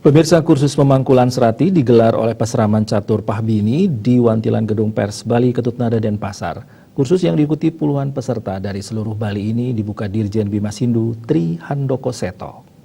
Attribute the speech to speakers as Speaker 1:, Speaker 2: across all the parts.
Speaker 1: Pemirsa, kursus pemangkulan serati digelar oleh Peseraman Catur Pahbini di Wantilan Gedung Pers Bali Ketutnada Denpasar. Kursus yang diikuti puluhan peserta dari seluruh Bali ini dibuka Dirjen Bimashindu Tri Handoko Seto.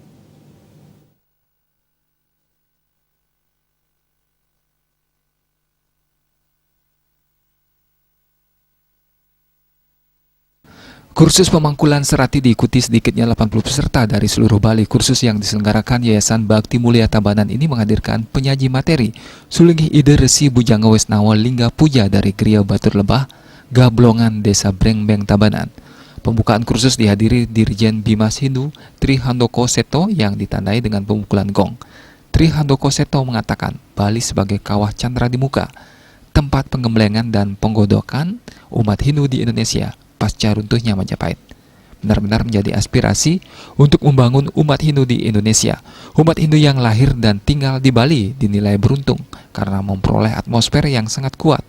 Speaker 2: Kursus pemangkulan serati diikuti sedikitnya 80 peserta dari seluruh Bali. Kursus yang diselenggarakan Yayasan Bakti Mulia Tabanan ini menghadirkan penyaji materi Sulingih Ide Resi Bujanga Wesnawa Lingga Puja dari Kriya Batur Lebah, Gablongan Desa Brengbeng Tabanan. Pembukaan kursus dihadiri Dirjen Bimashindu Tri Handoko Seto yang ditandai dengan pemukulan gong. Tri Handoko Seto mengatakan Bali sebagai kawah candra di muka, tempat penggemblengan dan penggodokan umat Hindu di Indonesia pasca runtuhnya Majapahit. Benar-benar menjadi aspirasi untuk membangun umat Hindu di Indonesia. Umat Hindu yang lahir dan tinggal di Bali dinilai beruntung karena memperoleh atmosfer yang sangat kuat.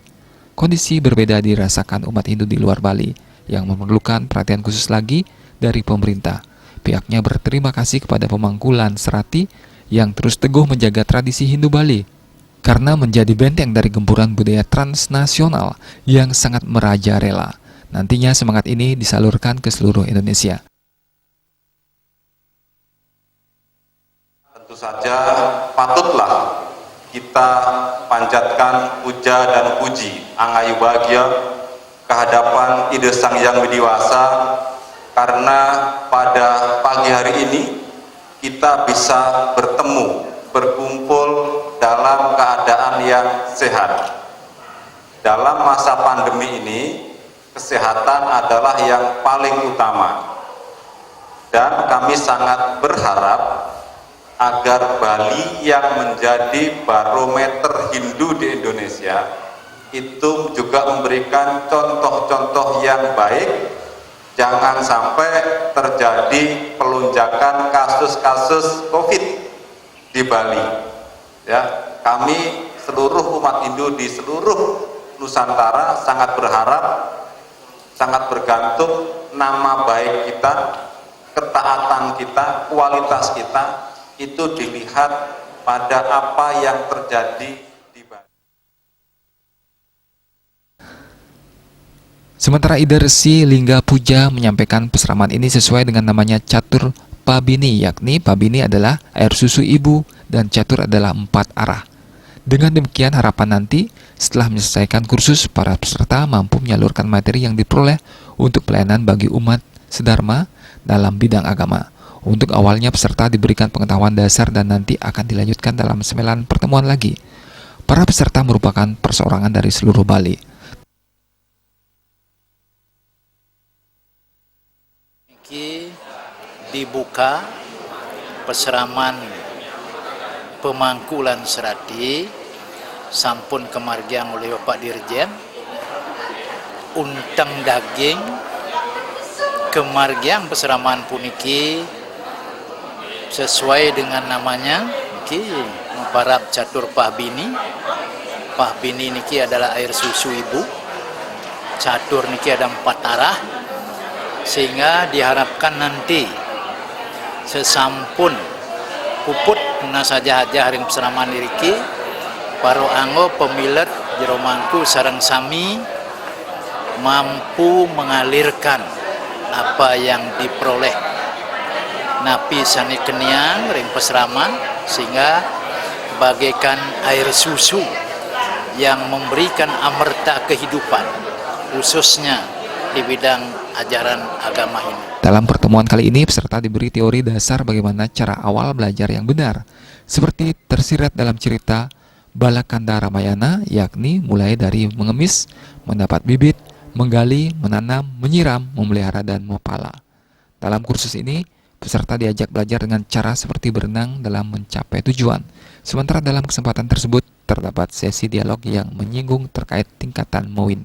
Speaker 2: Kondisi berbeda dirasakan umat Hindu di luar Bali yang memerlukan perhatian khusus lagi dari pemerintah. Pihaknya berterima kasih kepada pemangkulan serati yang terus teguh menjaga tradisi Hindu Bali karena menjadi benteng dari gempuran budaya transnasional yang sangat merajalela. Nantinya semangat ini disalurkan ke seluruh Indonesia.
Speaker 3: Tentu saja patutlah kita panjatkan puja dan puji angayu bahagia kehadapan Ide Sang Yang Widiwasa karena pada pagi hari ini kita bisa bertemu, berkumpul dalam keadaan yang sehat. Dalam masa pandemi ini, kesehatan adalah yang paling utama dan kami sangat berharap agar Bali yang menjadi barometer Hindu di Indonesia itu juga memberikan contoh-contoh yang baik. Jangan sampai terjadi pelonjakan kasus-kasus COVID di Bali. Ya, kami seluruh umat Hindu di seluruh Nusantara sangat berharap, sangat bergantung nama baik kita, ketaatan kita, kualitas kita itu dilihat pada apa yang terjadi di Bali.
Speaker 2: Sementara Ide Resi Lingga Puja menyampaikan peseraman ini sesuai dengan namanya Catur Pabini, yakni Pabini adalah air susu ibu dan Catur adalah 4 arah. Dengan demikian harapan nanti setelah menyelesaikan kursus, para peserta mampu menyalurkan materi yang diperoleh untuk pelayanan bagi umat sedharma dalam bidang agama. Untuk awalnya peserta diberikan pengetahuan dasar dan nanti akan dilanjutkan dalam 9 pertemuan lagi. Para peserta merupakan perseorangan dari seluruh Bali.
Speaker 4: Ini dibuka peseraman pemangkulan serati sampun kemargian oleh Bapak Dirjen untang daging kemargian peseraman puniki sesuai dengan namanya niki Muparab Catur Pahbini. Pahbini niki adalah air susu ibu, catur niki ada 4 arah, sehingga diharapkan nanti sesampun puput guna saja haring peseraman iriki paro anggo pemilet jeromangku sarang sami mampu mengalirkan apa yang diperoleh napi sani keniang ring peseraman sehingga bagaikan air susu yang memberikan amerta kehidupan khususnya di bidang ajaran agama ini.
Speaker 2: Dalam pertemuan kali ini, peserta diberi teori dasar bagaimana cara awal belajar yang benar, seperti tersirat dalam cerita Balakanda Ramayana, yakni mulai dari mengemis, mendapat bibit, menggali, menanam, menyiram, memelihara, dan mempala. Dalam kursus ini, peserta diajak belajar dengan cara seperti berenang dalam mencapai tujuan. Sementara dalam kesempatan tersebut, terdapat sesi dialog yang menyinggung terkait tingkatan Mowin.